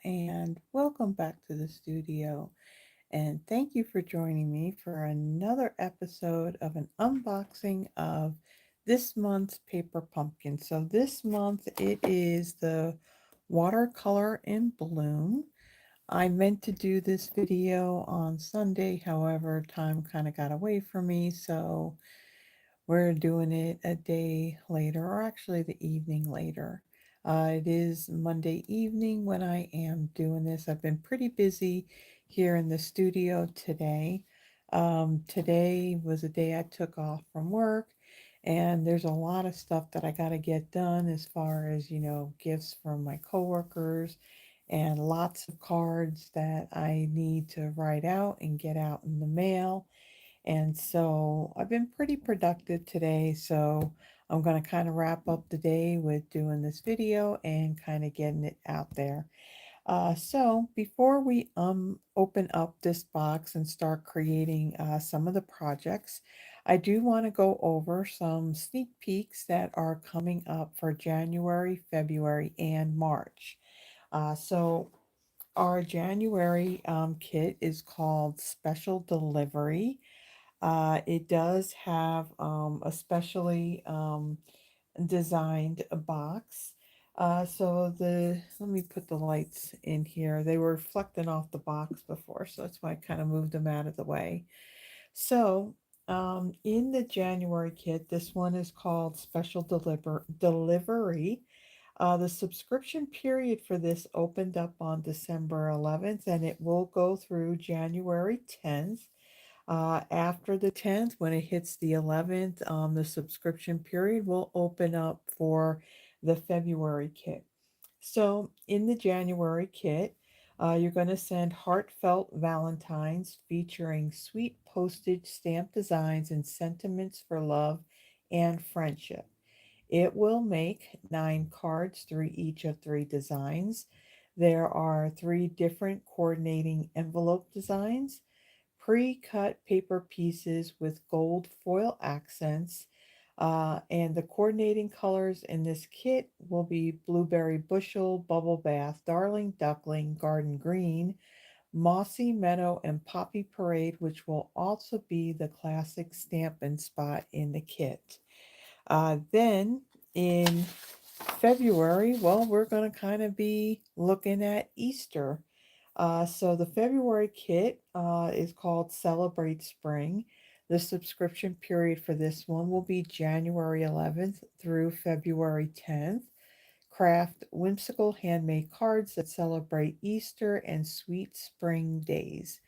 and welcome back to the studio. And thank you for joining me for another episode of an unboxing of this month's paper pumpkin. So, this month it is the Watercolor in Bloom. I meant to do this video on Sunday, however, time kind of got away from me, so we're doing it a day later, or actually the evening later. It is Monday evening when I am doing this. I've been pretty busy here in the studio today. Today was a day I took off from work, and there's a lot of stuff that I got to get done as far as, gifts from my coworkers and lots of cards that I need to write out and get out in the mail. And so I've been pretty productive today. So I'm going to kind of wrap up the day with doing this video and kind of getting it out there. So before we open up this box and start creating some of the projects, I do want to go over some sneak peeks that are coming up for January, February, and March. So our January kit is called Special Delivery. It does have a specially designed box. Let me put the lights in here. They were reflecting off the box before, so that's why I kind of moved them out of the way. So, in the January kit, this one is called Special Delivery. The subscription period for this opened up on December 11th, and it will go through January 10th. After the 10th, when it hits the 11th, the subscription period will open up for the February kit. So, in the January kit, you're going to send heartfelt Valentines featuring sweet postage stamp designs and sentiments for love and friendship. It will make 9 cards through each of 3 designs. There are 3 different coordinating envelope designs, pre-cut paper pieces with gold foil accents. And the coordinating colors in this kit will be Blueberry Bushel, Bubble Bath, Darling Duckling, Garden Green, Mossy Meadow, and Poppy Parade, which will also be the classic Stampin' Spot in the kit. Then in February, well, we're going to kind of be looking at Easter. So the February kit is called Celebrate Spring. The subscription period for this one will be January 11th through February 10th. Craft whimsical handmade cards that celebrate Easter and sweet spring days.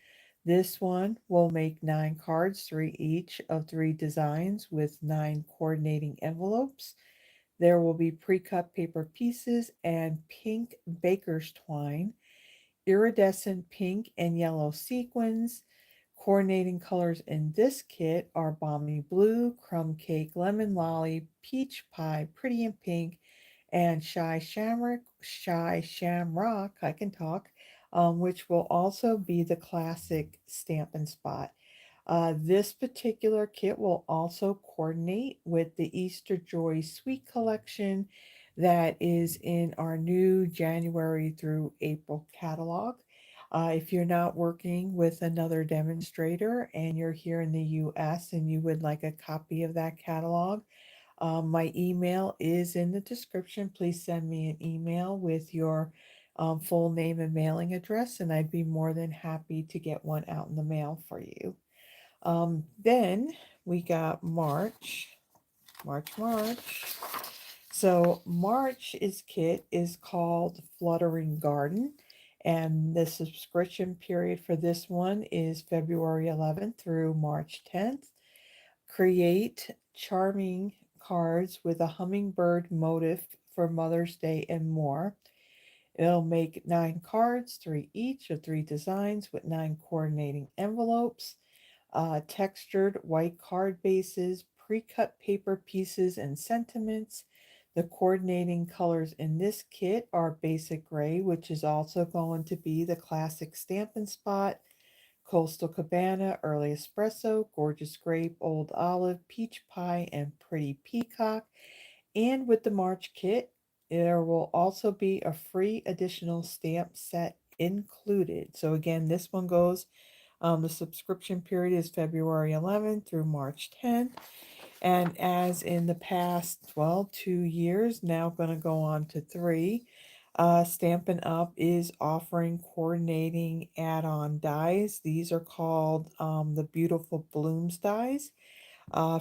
This one will make 9 cards through each of 3 designs with 9 coordinating envelopes. There will be pre-cut paper pieces and pink baker's twine, iridescent pink and yellow sequins. Coordinating colors in this kit are balmy blue, crumb cake, lemon lolly, peach pie, pretty in pink, and shy shamrock, I can talk, which will also be the classic Stampin' Spot. This particular kit will also coordinate with the Easter Joy Sweet collection that is in our new January through April catalog. If you're not working with another demonstrator and you're here in the US and you would like a copy of that catalog, my email is in the description. Please send me an email with your full name and mailing address, and I'd be more than happy to get one out in the mail for you. Then we got March. So March's kit is called Fluttering Garden, and the subscription period for this one is February 11th through March 10th. Create charming cards with a hummingbird motif for Mother's Day and more. It'll make 9 cards, 3 each of 3 designs with 9 coordinating envelopes, textured white card bases, pre-cut paper pieces, and sentiments. The coordinating colors in this kit are basic gray, which is also going to be the classic Stampin' Spot, Coastal Cabana, Early Espresso, Gorgeous Grape, Old Olive, Peach Pie, and Pretty Peacock. And with the March kit, there will also be a free additional stamp set included. So again, this one goes, the subscription period is February 11th through March 10th. And as in the past, well, 2 years, now going to go on to three, Stampin' Up! Is offering coordinating add-on dies. These are called the Beautiful Blooms dies.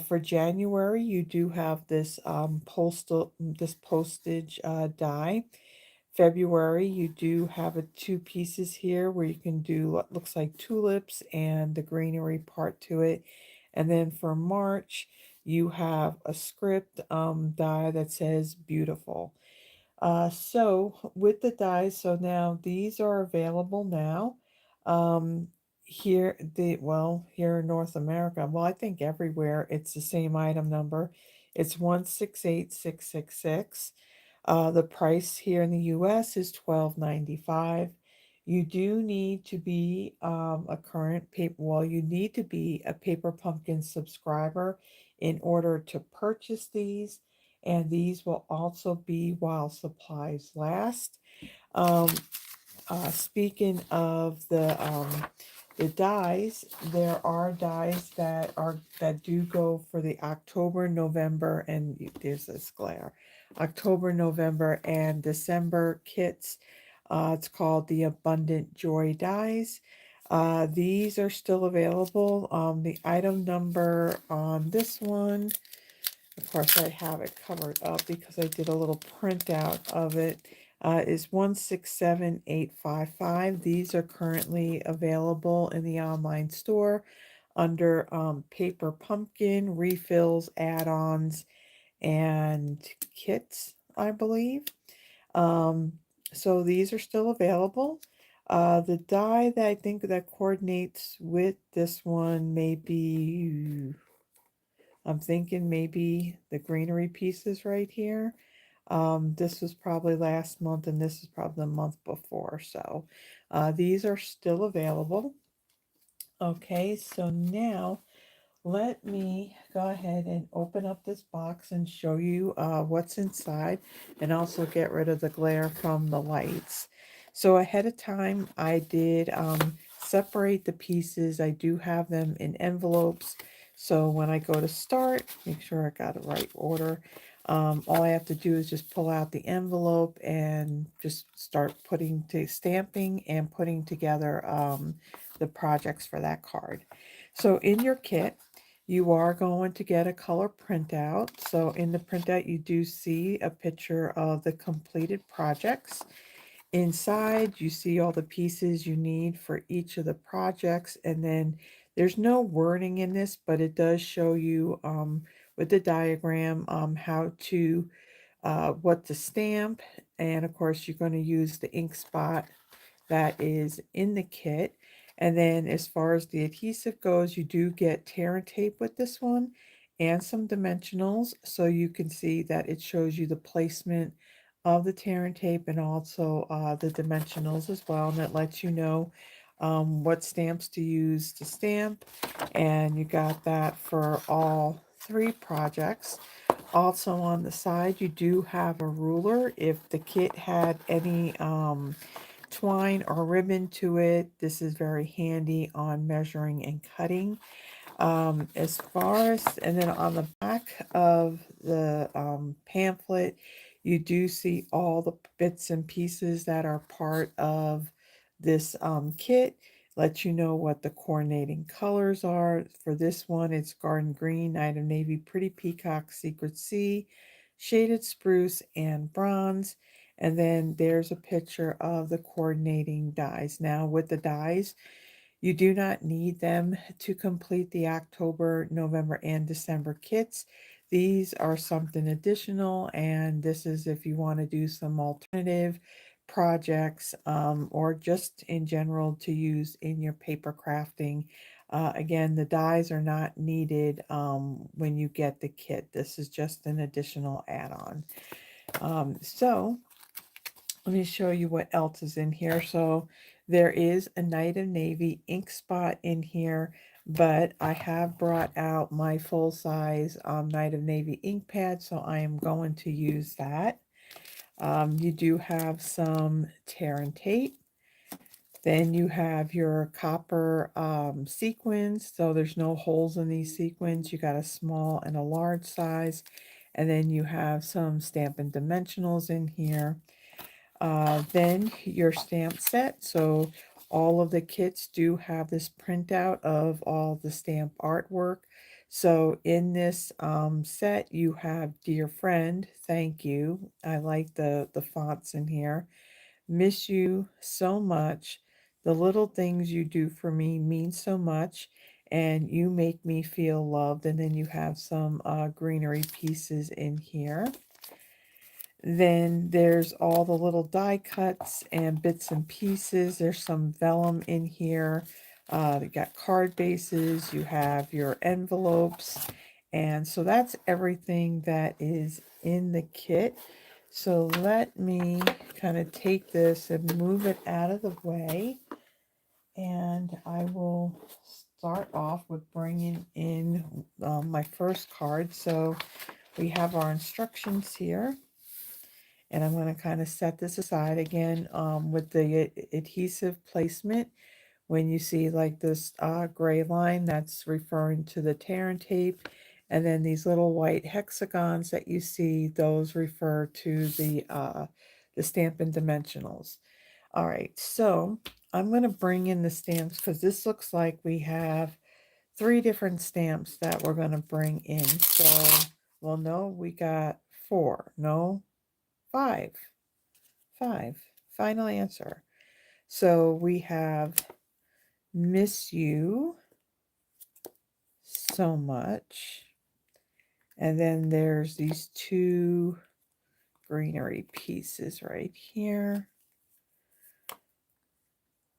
For January, you do have this postage die. February, you do have two pieces here where you can do what looks like tulips and the greenery part to it. And then for March, you have a script die that says beautiful. So with the dies, so now these are available now. Um, here in North America, well, I think everywhere it's the same item number. It's 168666. The price here in the US is $12.95. You do need to be a current paper, well, you need to be a Paper Pumpkin subscriber in order to purchase these, and these will also be while supplies last. Um, Speaking of the dies, there are dies that do go for the October, November, and there's this glare, October, November, and December kits. It's called the Abundant Joy dies. These are still available. The item number on this one, of course, I have it covered up because I did a little printout of it, is 167855. These are currently available in the online store under Paper Pumpkin, refills, add-ons, and kits, I believe. Um, so these are still available. The die that I think that coordinates with this one may be, I'm thinking maybe the greenery pieces right here. This was probably last month, and this is probably the month before. So these are still available. Okay, so now let me go ahead and open up this box and show you what's inside, and also get rid of the glare from the lights. So ahead of time, I did separate the pieces. I do have them in envelopes. So when I go to start, make sure I got the right order. All I have to do is just pull out the envelope and just start stamping and putting together the projects for that card. So in your kit, you are going to get a color printout. So in the printout, you do see a picture of the completed projects. Inside, you see all the pieces you need for each of the projects. And then there's no wording in this, but it does show you with the diagram how to, what to stamp. And of course, you're going to use the ink spot that is in the kit. And then as far as the adhesive goes, you do get tear and tape with this one and some dimensionals. So you can see that it shows you the placement of the tear and tape, and also the dimensionals as well. And it lets you know what stamps to use to stamp. And you got that for all three projects. Also on the side, you do have a ruler. If the kit had any twine or ribbon to it, this is very handy on measuring and cutting. As far as, and then on the back of the pamphlet, you do see all the bits and pieces that are part of this kit. Let you know what the coordinating colors are. For this one, it's Garden Green, Night of Navy, Pretty Peacock, Secret Sea, Shaded Spruce, and Bronze. And then there's a picture of the coordinating dies. Now with the dies, you do not need them to complete the October, November, and December kits. These are something additional, and this is if you want to do some alternative projects or just in general to use in your paper crafting. Again, the dies are not needed when you get the kit. This is just an additional add-on. So let me show you what else is in here. So there is a Night of Navy ink spot in here, but I have brought out my full-size Night of Navy ink pad, so I am going to use that. You do have some tear and tape. Then you have your copper sequins, so there's no holes in these sequins. You got a small and a large size. And then you have some Stampin' Dimensionals in here. Then your stamp set. So all of the kits do have this printout of all the stamp artwork. So in this set, you have Dear Friend, Thank You. I like the fonts in here. Miss you so much. The little things you do for me mean so much. And you make me feel loved. And then you have some greenery pieces in here. Then there's all the little die cuts and bits and pieces. There's some vellum in here. You got card bases. You have your envelopes. And so that's everything that is in the kit. So let me kind of take this and move it out of the way. And I will start off with bringing in my first card. So we have our instructions here. And I'm going to kind of set this aside again with the adhesive placement. When you see like this gray line, that's referring to the tear and tape. And then these little white hexagons that you see, those refer to the Stampin' Dimensionals. All right, so I'm going to bring in the stamps because this looks like we have 3 different stamps that we're going to bring in. So, well, no, we got 4. No, 5. 5. Final answer. So we have Miss You So Much. And then there's these 2 greenery pieces right here.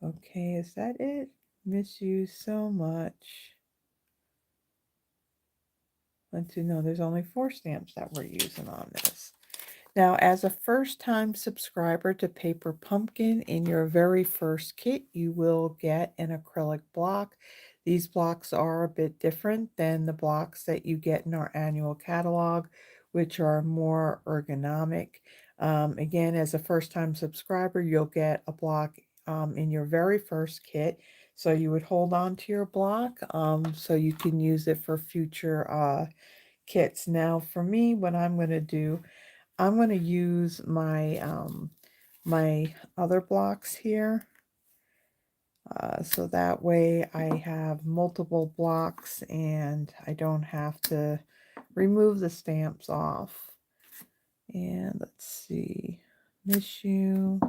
Okay, is that it? Miss You So Much. 1, 2, no, there's only 4 stamps that we're using on this. Now, as a first-time subscriber to Paper Pumpkin, in your very first kit, you will get an acrylic block. These blocks are a bit different than the blocks that you get in our annual catalog, which are more ergonomic. Again, as a first-time subscriber, you'll get a block in your very first kit. So you would hold on to your block so you can use it for future kits. Now, for me, what I'm going to do, I'm going to use my other blocks here. So that way I have multiple blocks and I don't have to remove the stamps off. And let's see, Miss You.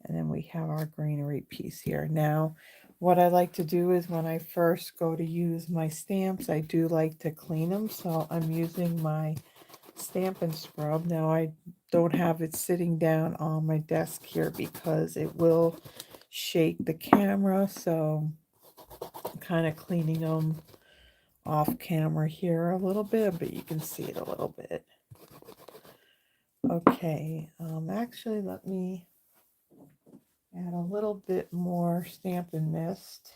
And then we have our greenery piece here. Now, what I like to do is when I first go to use my stamps, I do like to clean them. So I'm using my Stampin' Scrub. Now I don't have it sitting down on my desk here because it will shake the camera, so I'm kind of cleaning them off camera here a little bit, but you can see it a little bit. Okay, actually let me add a little bit more Stampin' Mist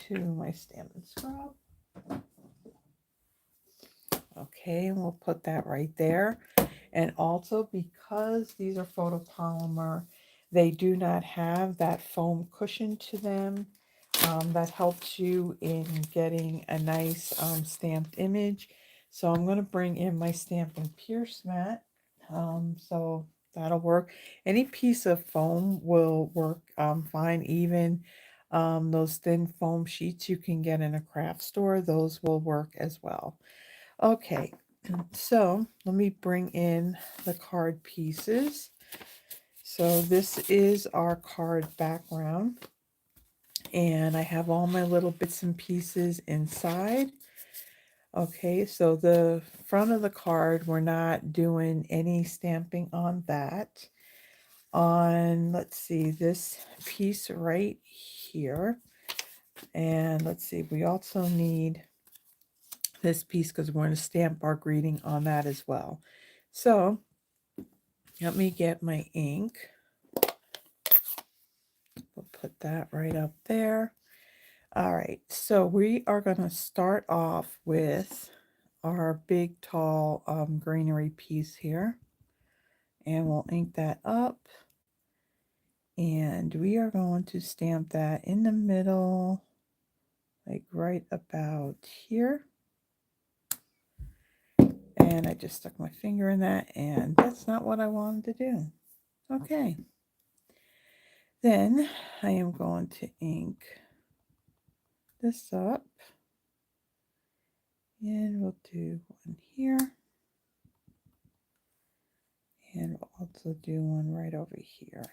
to my Stampin' Scrub. Okay, and we'll put that right there. And also, because these are photopolymer, they do not have that foam cushion to them. That helps you in getting a nice stamped image. So I'm going to bring in my Stampin' Pierce mat. So that'll work. Any piece of foam will work fine. Even those thin foam sheets you can get in a craft store, those will work as well. Okay, so let me bring in the card pieces. So this is our card background. And I have all my little bits and pieces inside. Okay, so the front of the card, we're not doing any stamping on that. On, let's see, this piece right here. And let's see, we also need this piece because we're going to stamp our greeting on that as well. So let me get my ink. We'll put that right up there. All right, so we are going to start off with our big tall greenery piece here, and we'll ink that up, and we are going to stamp that in the middle, like right about here. And I just stuck my finger in that, and that's not what I wanted to do. Okay, then I am going to ink this up, and we'll do one here, and we'll also do one right over here.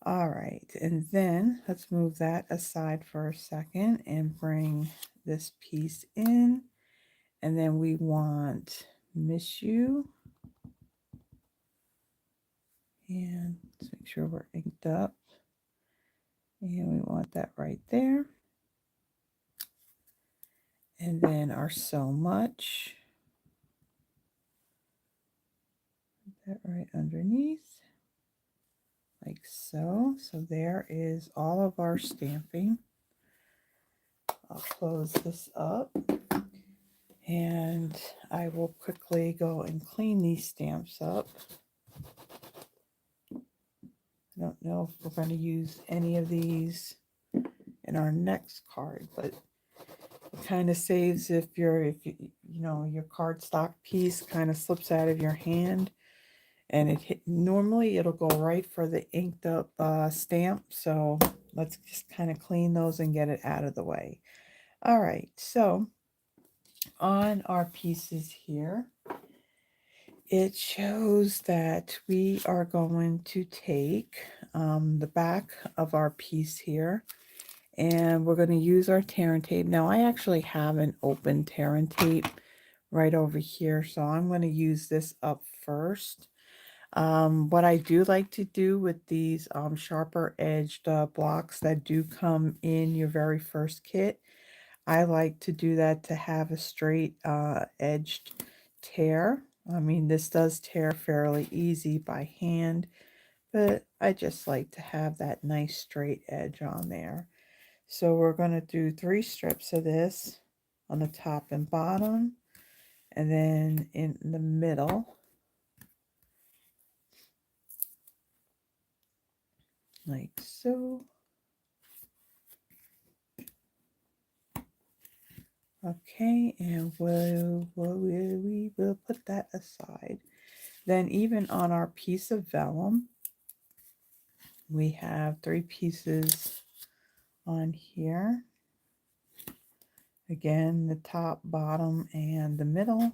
All right, and then let's move that aside for a second and bring this piece in, and then we want Miss You, and let's make sure we're inked up, and we want that right there, and then our So Much, that right underneath, like so. So there is all of our stamping. I'll close this up, and I will quickly go and clean these stamps up. I don't know if we're going to use any of these in our next card, but it kind of saves if you know, your cardstock piece kind of slips out of your hand, and normally it'll go right for the inked up stamp. So let's just kind of clean those and get it out of the way. All right, so on our pieces here, it shows that we are going to take the back of our piece here, and we're going to use our tear and tape. Now I actually have an open tear and tape right over here, so I'm going to use this up first. What I do like to do with these sharper edged blocks that do come in your very first kit, I like to do that to have a straight edged tear. I mean, this does tear fairly easy by hand, but I just like to have that nice straight edge on there. So we're going to do 3 strips of this on the top and bottom, and then in the middle, like so. Okay, and we will put that aside. Then even on our piece of vellum, we have 3 pieces on here. Again, the top, bottom, and the middle.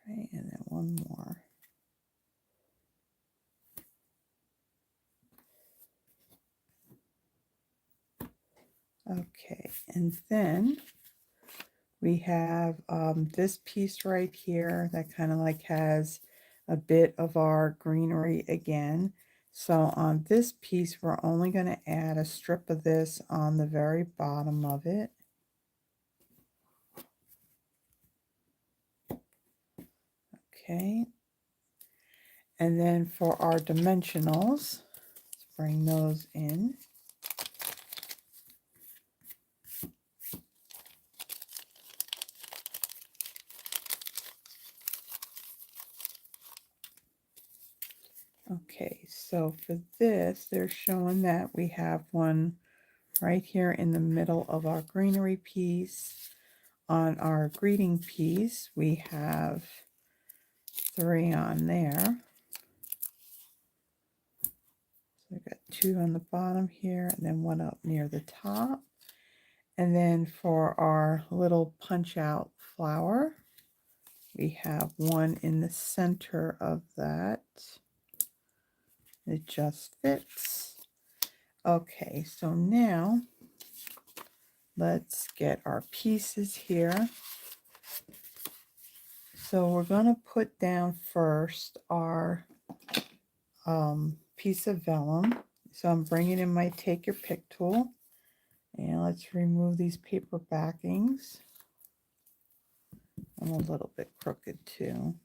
Okay, and then one more. Okay, and then we have this piece right here that kind of like has a bit of our greenery again. So on this piece, we're only going to add a strip of this on the very bottom of it. Okay. And then for our dimensionals, let's bring those in. Okay, so for this, they're showing that we have one right here in the middle of our greenery piece. On our greeting piece, we have 3 on there. So we've got 2 on the bottom here, and then 1 up near the top. And then for our little punch out flower, we have 1 in the center of that. It just fits. Okay, so now let's get our pieces here. So we're going to put down first our piece of vellum. So I'm bringing in my Take Your Pick tool, and let's remove these paper backings. I'm a little bit crooked too.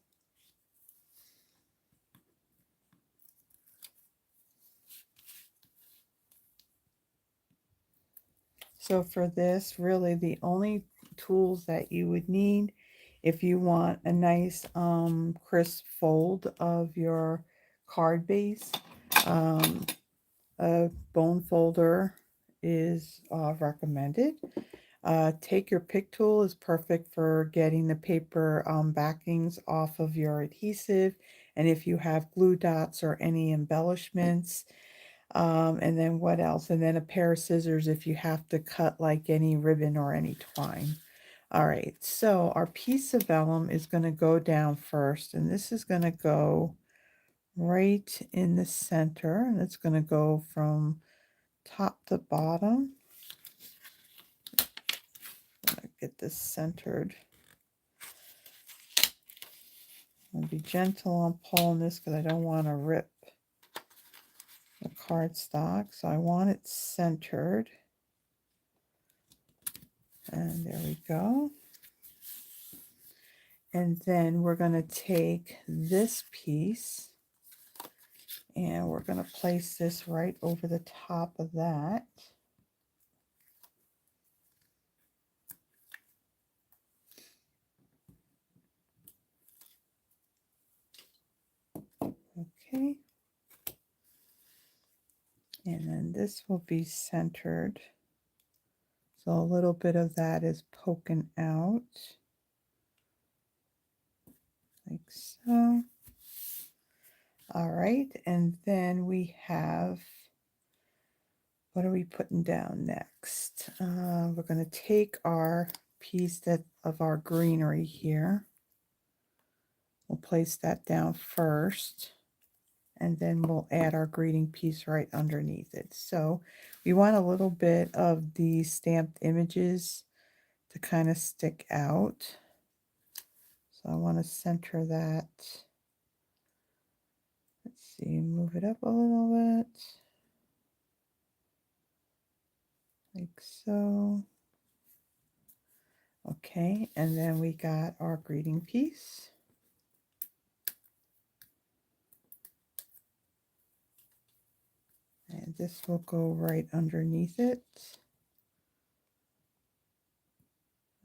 So for this, really the only tools that you would need if you want a nice crisp fold of your card base, um, a bone folder is recommended. Take your pick tool is perfect for getting the paper backings off of your adhesive, and if you have glue dots or any embellishments. And then what else? And then a pair of scissors if you have to cut like any ribbon or any twine. All right, so our piece of vellum is going to go down first, and this is going to go right in the center, and it's going to go from top to bottom. I'm going to get this centered. I'm going to be gentle on pulling this because I don't want to rip the cardstock, so I want it centered. And there we go. And then we're going to take this piece and we're going to place this right over the top of that. Okay. And then this will be centered. So a little bit of that is poking out. Like so. All right. And then we have, what are we putting down next? We're going to take our piece of our greenery here. We'll place that down first, and then we'll add our greeting piece right underneath it. So we want a little bit of these stamped images to kind of stick out. So I want to center that. Let's see, move it up a little bit. Like so. Okay, and then we got our greeting piece. And this will go right underneath it.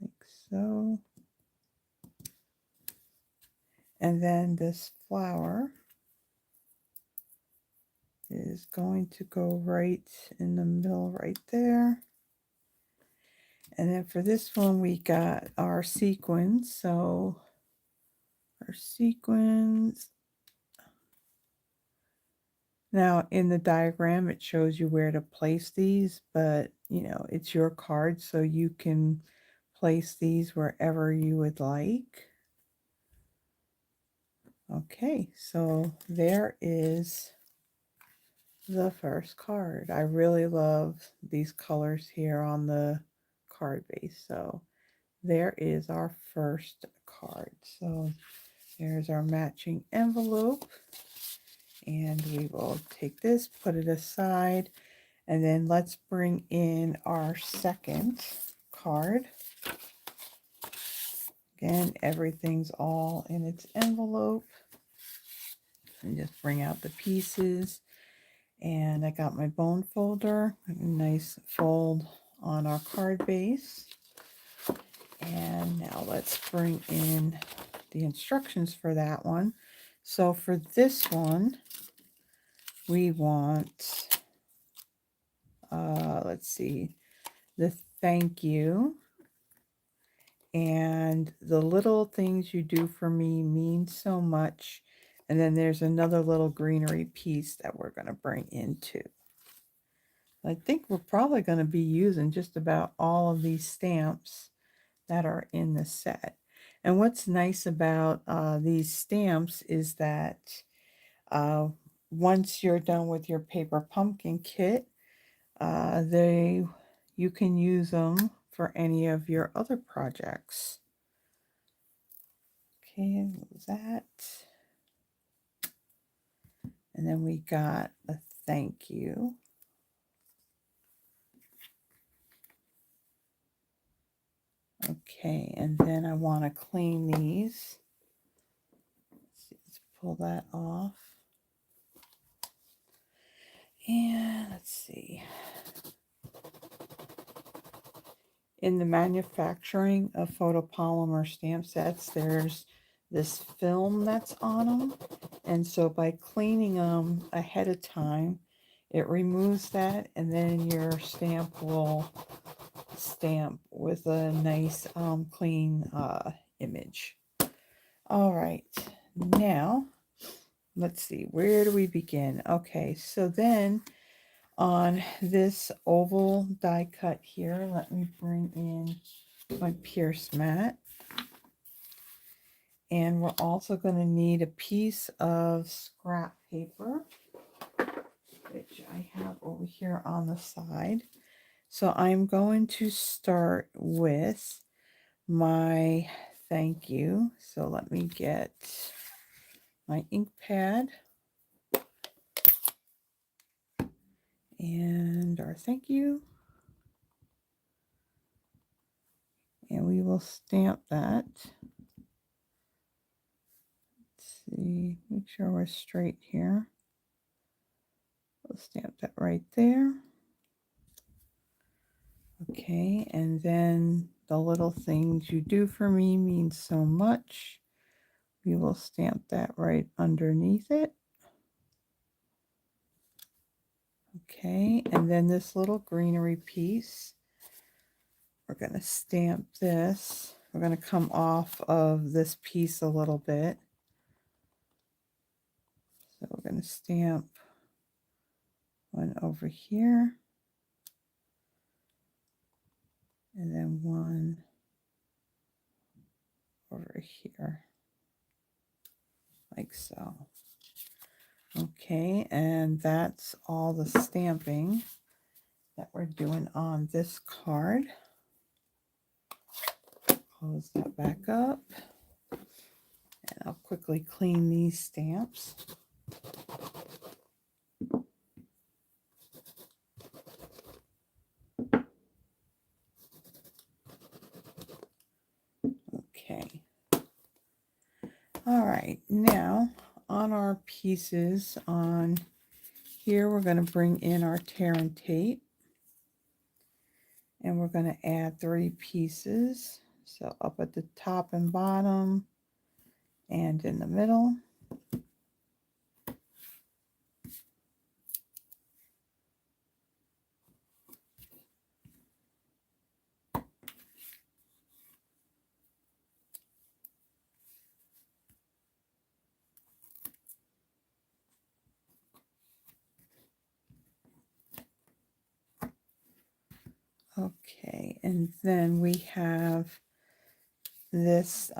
Like so. And then this flower is going to go right in the middle right there. And then for this one, we got our sequins. So our sequins. Now in the diagram, it shows you where to place these, but you know, it's your card, so you can place these wherever you would like. Okay, so there is the first card. I really love these colors here on the card base. So there is our first card. So there's our matching envelope, and we will take this, put it aside, and then let's bring in our second card. Again, everything's all in its envelope. And just bring out the pieces. And I got my bone folder, a nice fold on our card base. And now let's bring in the instructions for that one. So for this one, we want, let's see, the thank you. And the little things you do for me mean so much. And then there's another little greenery piece that we're going to bring into. I think we're probably going to be using just about all of these stamps that are in the set. And what's nice about these stamps is that once you're done with your paper pumpkin kit, you can use them for any of your other projects. Okay, move that. And then we got a thank you. Okay, and then I want to clean these. Let's pull that off. And let's see. In the manufacturing of photopolymer stamp sets, there's this film that's on them. And so by cleaning them ahead of time, it removes that, and then your stamp will stamp with a nice clean image. All right, now let's see, where do we begin? Okay, so then on this oval die cut here, let me bring in my pierce mat. And we're also going to need a piece of scrap paper, which I have over here on the side. So I'm going to start with my thank you. So let me get my ink pad and our thank you. And we will stamp that. Let's see, make sure we're straight here. We'll stamp that right there. Okay, and then the little things you do for me mean so much. We will stamp that right underneath it. Okay, and then this little greenery piece, we're going to stamp this. We're going to come off of this piece a little bit. So we're going to stamp one over here. And then one over here, like so. Okay, and that's all the stamping that we're doing on this card. Close that back up, and I'll quickly clean these stamps. Okay. All right, now on our pieces on here, we're going to bring in our tear and tape, and we're going to add 3 pieces. So up at the top and bottom and in the middle. Okay, and then we have this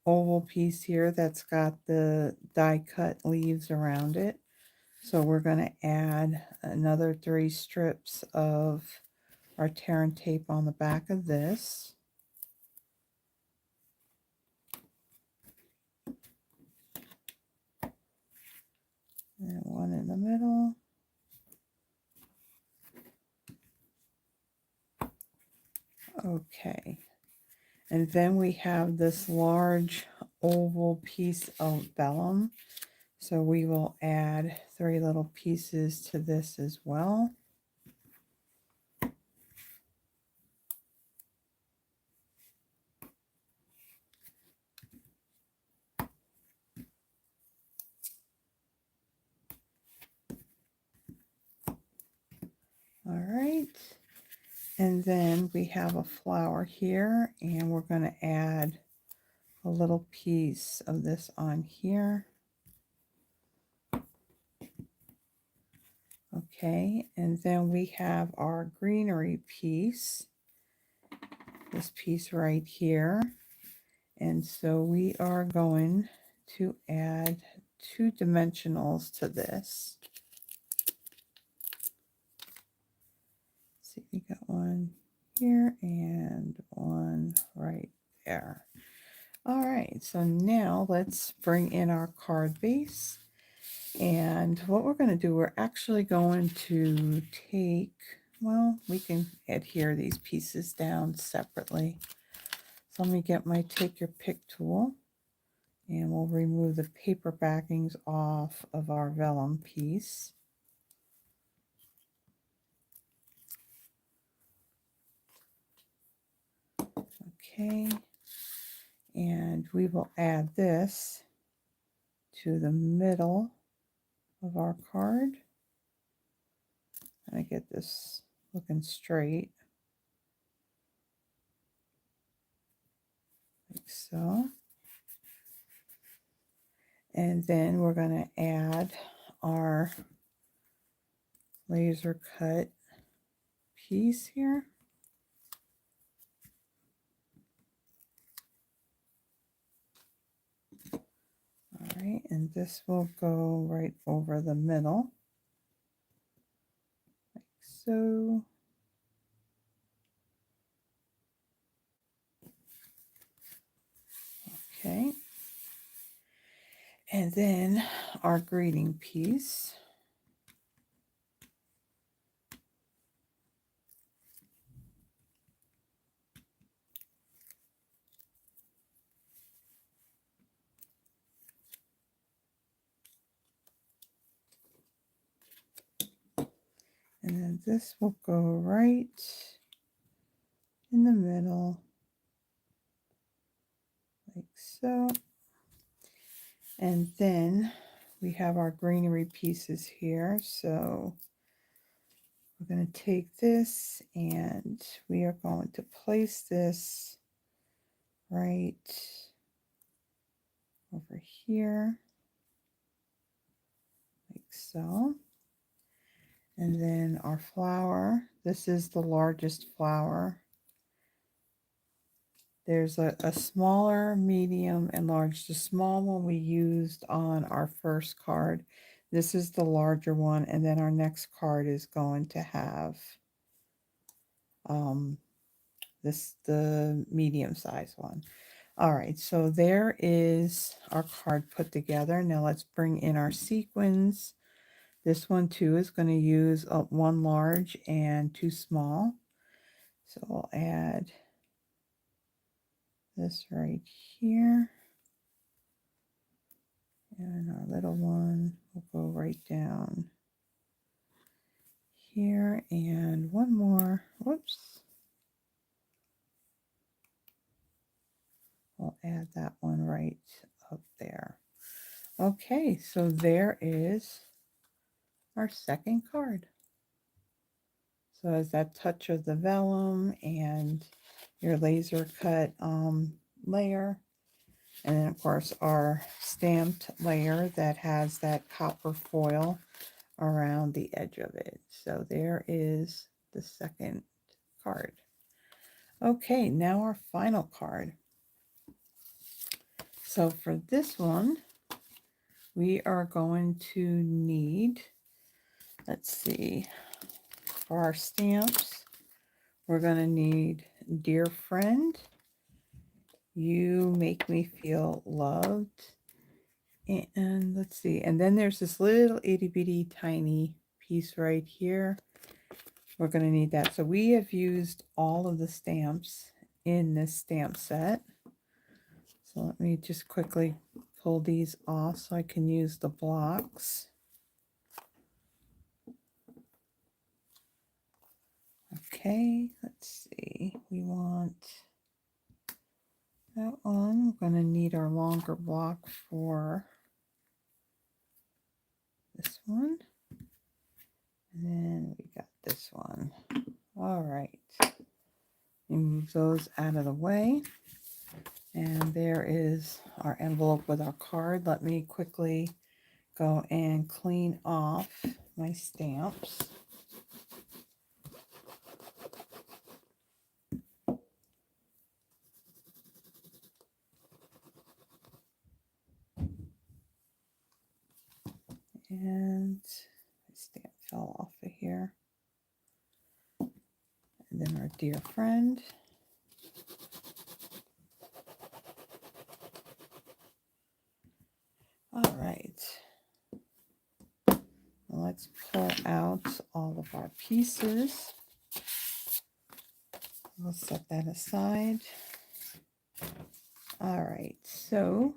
oval piece here that's got the die cut leaves around it. So we're going to add another 3 strips of our tear and tape on the back of this. And one in the middle. Okay. And then we have this large oval piece of vellum. So we will add 3 little pieces to this as well. All right. And then we have a flower here, and we're going to add a little piece of this on here. Okay, and then we have our greenery piece, this piece right here. And so we are going to add 2 dimensionals to this. Let's see, we got one here and one right there. All right, so now let's bring in our card base. And what we're going to do, we're actually going to take well, we can adhere these pieces down separately. So let me get my take your pick tool, and we'll remove the paper backings off of our vellum piece. Okay, and we will add this to the middle of our card. I get this looking straight, like so. And then we're going to add our laser cut piece here. All right, and this will go right over the middle, like so. Okay. And then our greeting piece. And then this will go right in the middle, like so. And then we have our greenery pieces here. So we're going to take this and we are going to place this right over here, like so. And then our flower, this is the largest flower. There's a smaller, medium, and large. The small one we used on our first card. This is the larger one, and then our next card is going to have the medium size one. All right, so there is our card put together. Now let's bring in our sequins. This one too is going to use one large and two small. So we'll add this right here. And our little one will go right down here. And one more. Whoops. We'll add that one right up there. Okay, so there is our second card. So as that touch of the vellum and your laser cut layer, and then of course our stamped layer that has that copper foil around the edge of it. So there is the second card. Okay, now our final card. So for this one, we are going to need, let's see, for our stamps, we're going to need Dear Friend, You Make Me Feel Loved, and let's see, and then there's this little itty bitty tiny piece right here. We're going to need that. So we have used all of the stamps in this stamp set. So let me just quickly pull these off so I can use the blocks. Okay, let's see. We want that one. We're going to need our longer block for this one. And then we got this one. All right. Move those out of the way. And there is our envelope with our card. Let me quickly go and clean off my stamps. And my stamp fell off of here. And then our Dear Friend. All right. Let's pull out all of our pieces. We'll set that aside. All right, so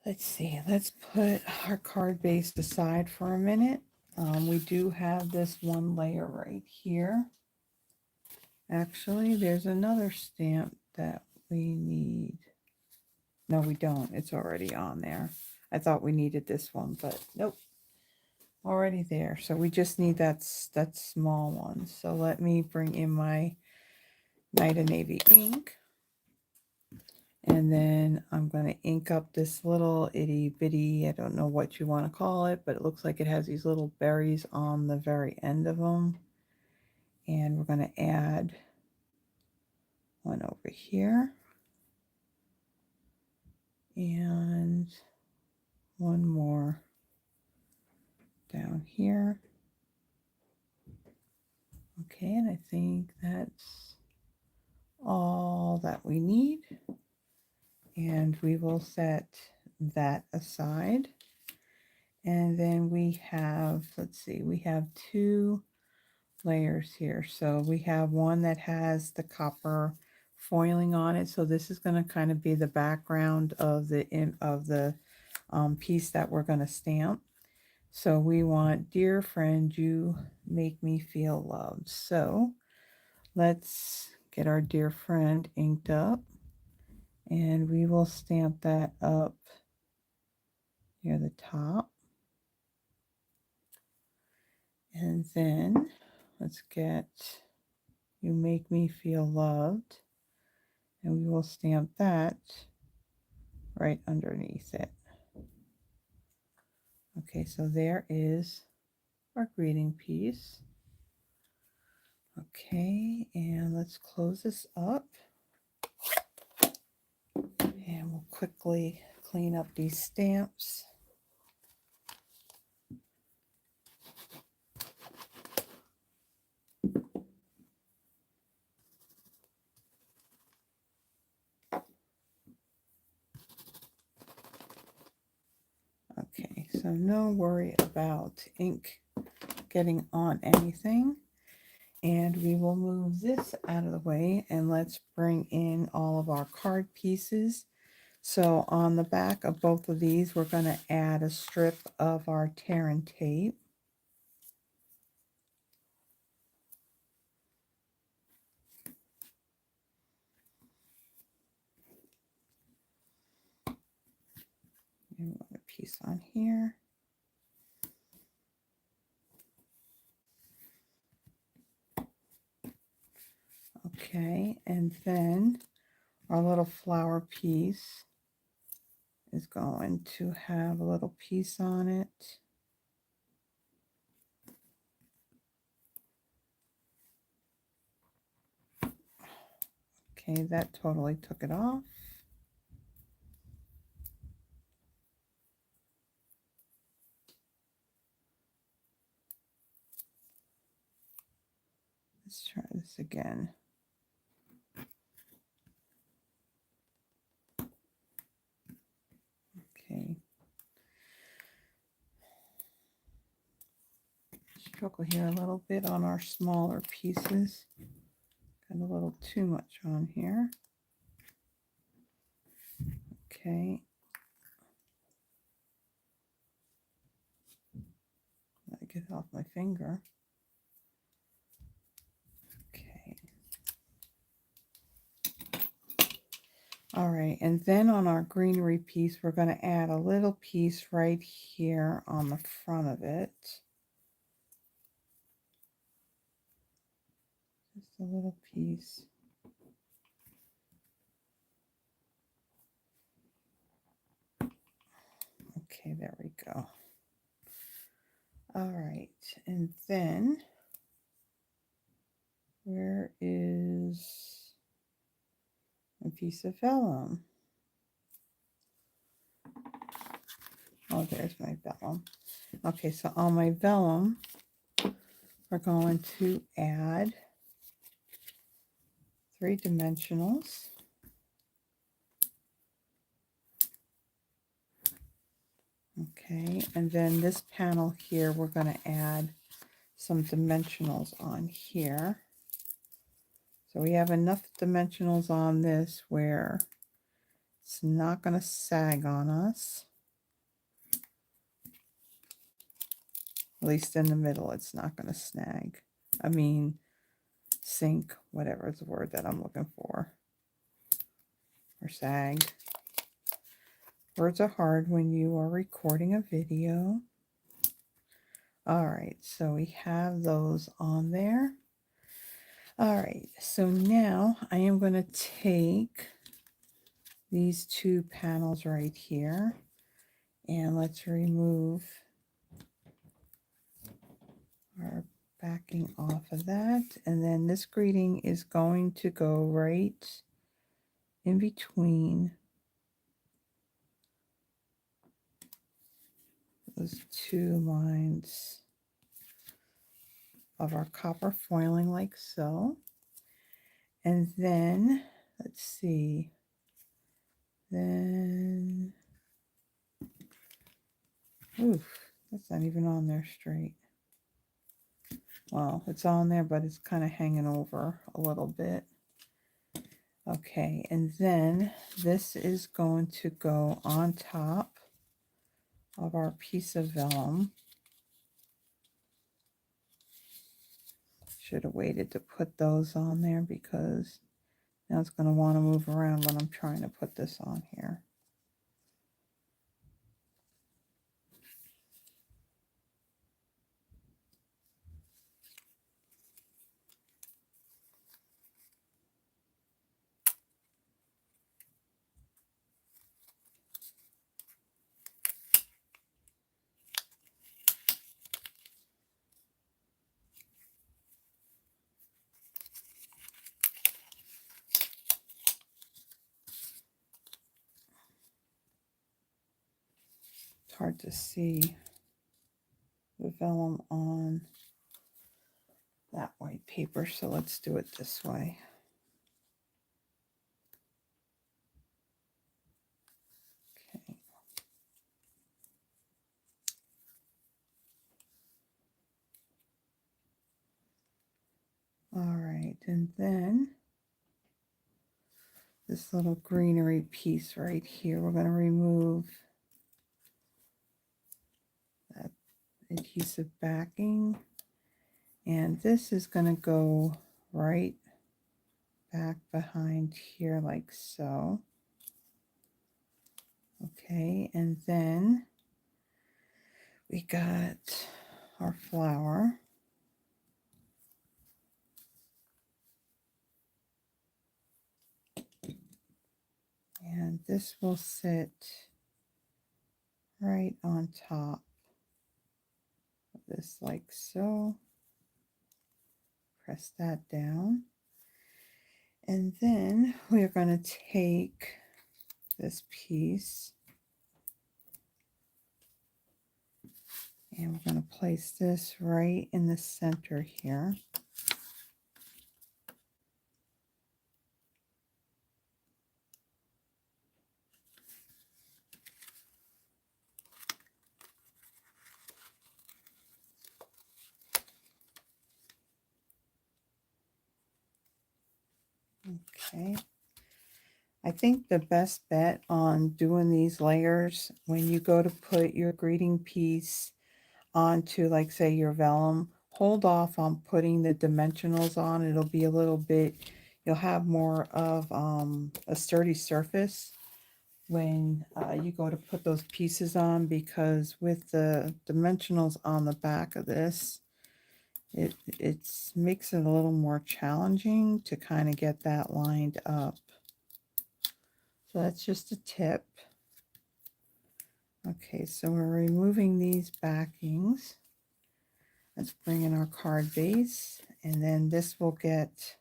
let's see. Let's put our card base aside for a minute. We do have this one layer right here. Actually, there's another stamp that we need. No, we don't. It's already on there. I thought we needed this one, but nope. Already there. So we just need that small one. So let me bring in my Night of Navy ink. And then I'm going to ink up this little itty bitty, I don't know what you want to call it, but it looks like it has these little berries on the very end of them. And we're going to add one over here. And one more down here. Okay, and I think that's all that we need. And we will set that aside. And then we have, let's see, we have two layers here. So we have one that has the copper foiling on it. So this is going to kind of be the background of the piece that we're going to stamp. So we want, dear friend, you make me feel loved. So let's get our dear friend inked up, and we will stamp that up near the top. And then let's get you make me feel loved, and we will stamp that right underneath it. Okay, so there is our greeting piece. Okay, and let's close this up. And we'll quickly clean up these stamps. Okay, so no worry about ink getting on anything. And we will move this out of the way, and let's bring in all of our card pieces. So on the back of both of these, we're going to add a strip of our tear and tape. And a piece on here. Okay, and then our little flower piece is going to have a little piece on it. Okay, that totally took it off. Let's try this again. Okay. Struggle here a little bit on our smaller pieces. Got a little too much on here. Okay. Let me get it off my finger. Okay. All right, and then on our greenery piece, we're going to add a little piece right here on the front of it. Just a little piece. Okay, there we go. All right, and then where is a piece of vellum? Oh, there's my vellum. Okay, so on my vellum, we're going to add 3 dimensionals. Okay, and then this panel here, we're going to add some dimensionals on here. So we have enough dimensionals on this where it's not going to sag on us. At least in the middle, it's not going to snag. I mean, sink, whatever is the word that I'm looking for. Or sag. Words are hard when you are recording a video. All right, so we have those on there. All right, so now I am going to take these two panels right here and let's remove our backing off of that. And then this greeting is going to go right in between those two lines of our copper foiling like so. And then, let's see, then, oof, that's not even on there straight. Well, it's on there, but it's kind of hanging over a little bit. Okay, and then this is going to go on top of our piece of vellum. Should have waited to put those on there because now it's going to want to move around when I'm trying to put this on here. It's hard to see the vellum on that white paper, so let's do it this way. Okay. All right, and then this little greenery piece right here, we're going to remove that adhesive backing, and this is going to go right back behind here like so. Okay, and then we got our flower. And this will sit right on top of this like so. Press that down. And then we are going to take this piece and we're going to place this right in the center here. Okay. I think the best bet on doing these layers, when you go to put your greeting piece onto, like, say, your vellum, hold off on putting the dimensionals on. It'll be a little bit, you'll have more of a sturdy surface when you go to put those pieces on, because with the dimensionals on the back of this, it makes it a little more challenging to kind of get that lined up. So that's just a tip. Okay, so we're removing these backings. Let's bring in our card base, and then this will get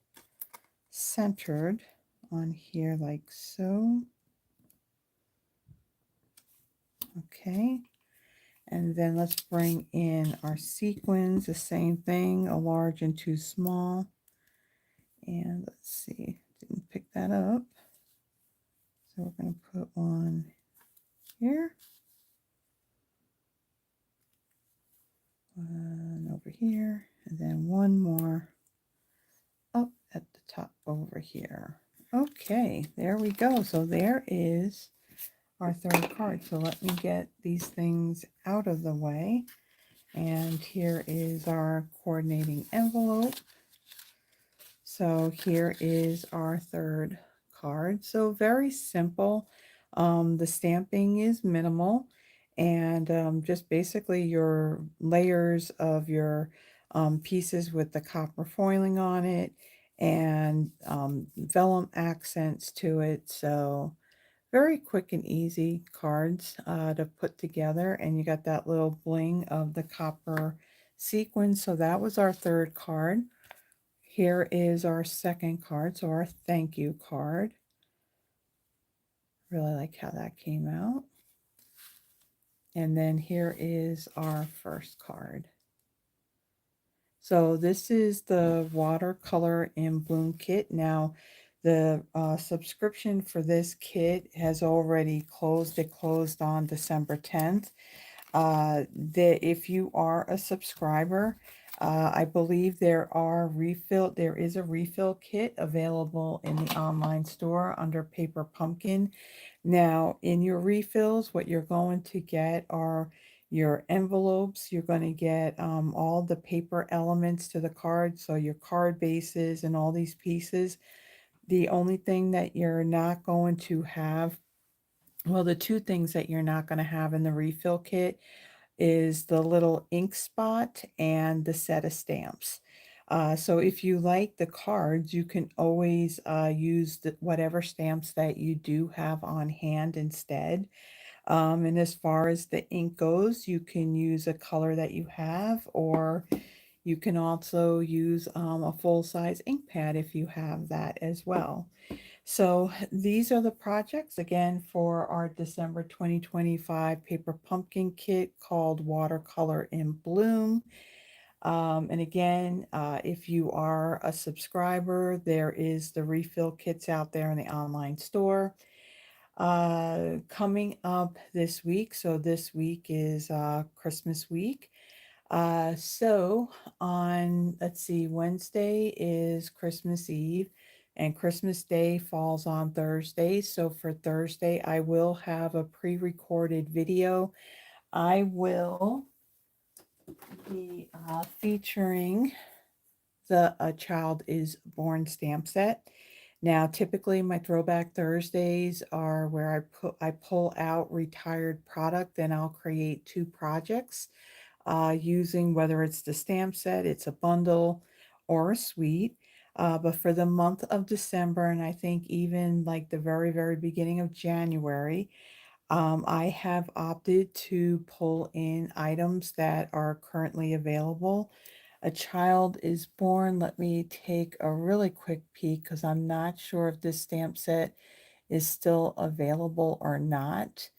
centered on here like so. Okay, and then let's bring in our sequins, the same thing, a large and two small. And let's see, didn't pick that up. So we're going to put one here, one over here, and then one more up at the top over here. Okay, there we go. So there is our third card. So let me get these things out of the way. And here is our coordinating envelope. So here is our third card. So very simple. The stamping is minimal and just basically your layers of your pieces with the copper foiling on it and vellum accents to it. So very quick and easy cards to put together, and you got that little bling of the copper sequins. So that was our third card. Here is our second card, so our thank you card. Really like how that came out. And then here is our first card. So this is the watercolor in bloom kit. Now the subscription for this kit has already closed. It closed on December 10th. If you are a subscriber, I believe there is a refill kit available in the online store under Paper Pumpkin. Now, in your refills, what you're going to get are your envelopes. You're going to get all the paper elements to the card, so your card bases and all these pieces. The only thing that you're not going to have, well, the two things that you're not going to have in the refill kit is the little ink spot and the set of stamps. So if you like the cards, you can always use whatever stamps that you do have on hand instead. And as far as the ink goes, you can use a color that you have, or you can also use a full-size ink pad if you have that as well. So these are the projects again for our December 2025 paper pumpkin kit called Watercolor in Bloom. And again, if you are a subscriber, there is the refill kits out there in the online store. Coming up this week, so this week is Christmas week. So on, let's see, Wednesday is Christmas Eve and Christmas Day falls on Thursday. So for Thursday, I will have a pre-recorded video. I will be featuring the A Child is Born stamp set. Now, typically my throwback Thursdays are where I pull out retired product and I'll create two projects using whether it's the stamp set, it's a bundle, or a suite. But for the month of December, and I think even like the very, very beginning of January, I have opted to pull in items that are currently available. A Child is Born. Let me take a really quick peek because I'm not sure if this stamp set is still available or not.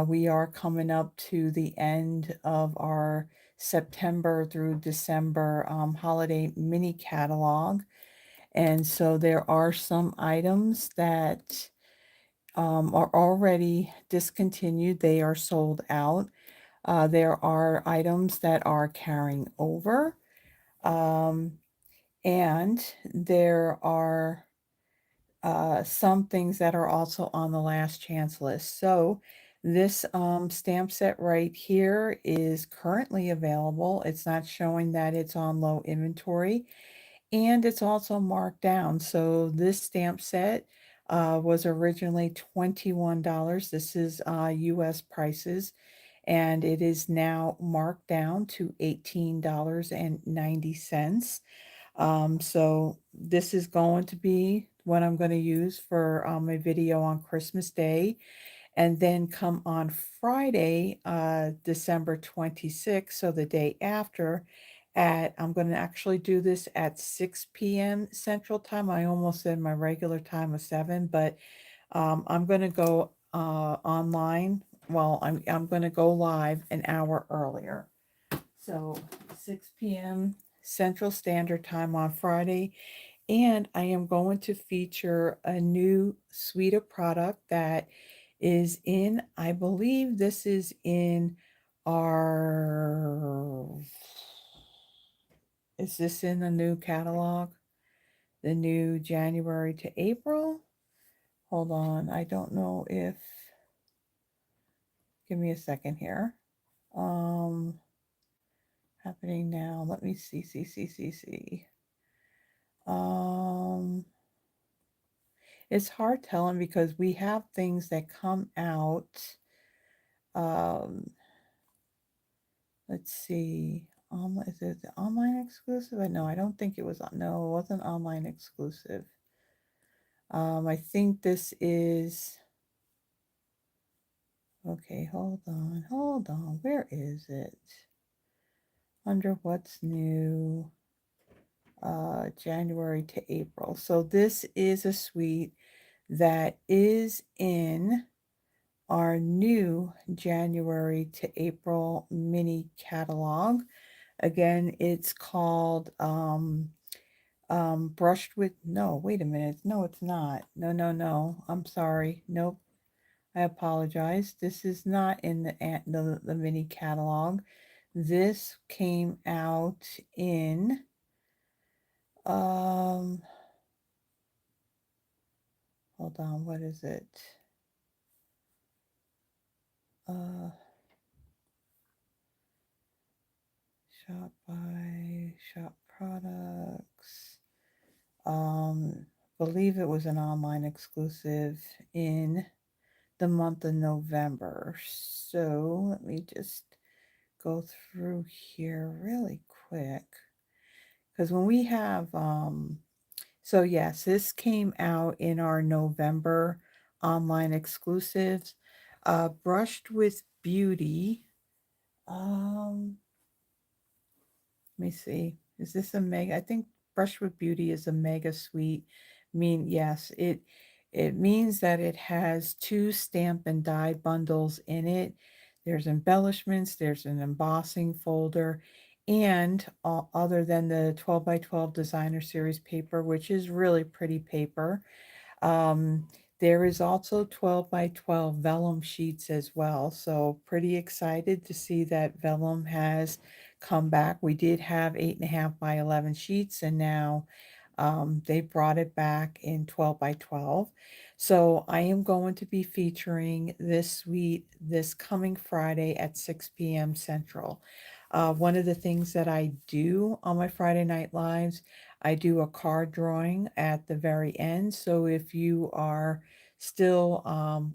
We are coming up to the end of our September through December holiday mini catalog. And so there are some items that are already discontinued. They are sold out. There are items that are carrying over. Um, and there are some things that are also on the last chance list. So this stamp set right here is currently available. It's not showing that it's on low inventory, and it's also marked down. So this stamp set was originally $21. This is US prices, and it is now marked down to $18.90. So this is going to be what I'm going to use for a video on Christmas Day. And then come on Friday, December 26th, so the day after, I'm going to actually do this at 6 p.m. Central Time. I almost said my regular time was 7, but I'm going to go online. Well, I'm going to go live an hour earlier. So 6 p.m. Central Standard Time on Friday. And I am going to feature a new suite of product that is in, I believe this is in our, is this in the new catalog? the new January to April. Hold on, I don't know if, give me a second here. Um, happening now. Let me see. Um, it's hard telling because we have things that come out. Um, let's see. Is it the online exclusive? No, I don't think it was. No, it wasn't online exclusive. I think this is. Okay, hold on. Where is it? Under what's new? January to April. So this is a suite that is in our new January to April mini catalog. Again, it's called Brushed with, no, wait a minute. No, it's not. No. I'm sorry. Nope. I apologize. This is not in the mini catalog. This came out in um hold on, what is it? Uh Shop by Shop Products. Um, believe it was an online exclusive in the month of November. So let me just go through here really quick. Because when we have, so yes, this came out in our November online exclusives. Brushed with Beauty. Um, Let me see. Is this a mega? I think Brush with Beauty is a mega suite. Yes, it means that it has two stamp and die bundles in it. There's embellishments, there's an embossing folder, and other than the 12 by 12 designer series paper, which is really pretty paper, um, there is also 12 by 12 vellum sheets as well. So pretty excited to see that vellum has come back. We did have 8.5 by 11 sheets, and now they brought it back in 12 by 12. So I am going to be featuring this suite this coming Friday at 6 p.m. Central. One of the things that I do on my Friday Night Lives, I do a card drawing at the very end. So if you are still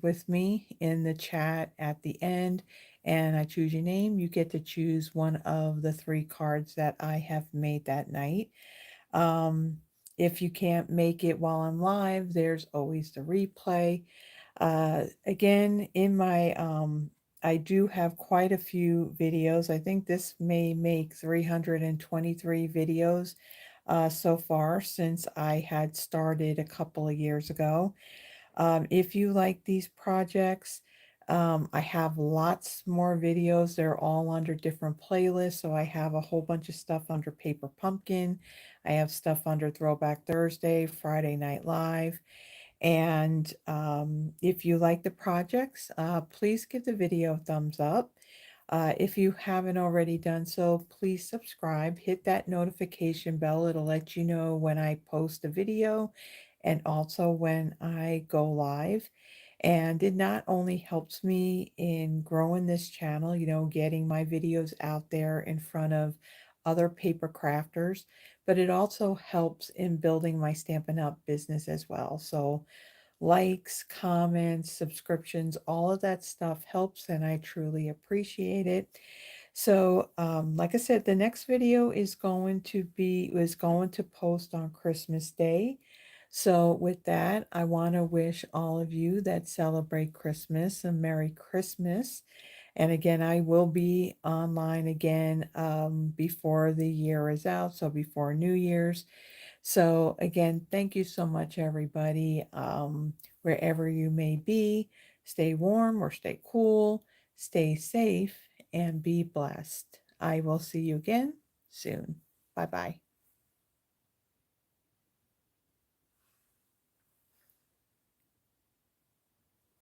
with me in the chat at the end and I choose your name, you get to choose one of the three cards that I have made that night. Um, if you can't make it while I'm live, there's always the replay. Again, I do have quite a few videos. I think this may make 323 videos so far since I had started a couple of years ago. If you like these projects, I have lots more videos. They're all under different playlists. So I have a whole bunch of stuff under Paper Pumpkin. I have stuff under Throwback Thursday, Friday Night Live. And if you like the projects, please give the video a thumbs up. If you haven't already done so, please subscribe, hit that notification bell. It'll let you know when I post a video and also when I go live. And it not only helps me in growing this channel, getting my videos out there in front of other paper crafters, but it also helps in building my Stampin' Up! Business as well. So likes, comments, subscriptions, all of that stuff helps and I truly appreciate it. So, like I said, the next video is going to post on Christmas Day. So with that, I want to wish all of you that celebrate Christmas a Merry Christmas. And again, I will be online again before the year is out, so before New Year's. So again, thank you so much, everybody. Wherever you may be, stay warm or stay cool, stay safe, and be blessed. I will see you again soon. Bye bye.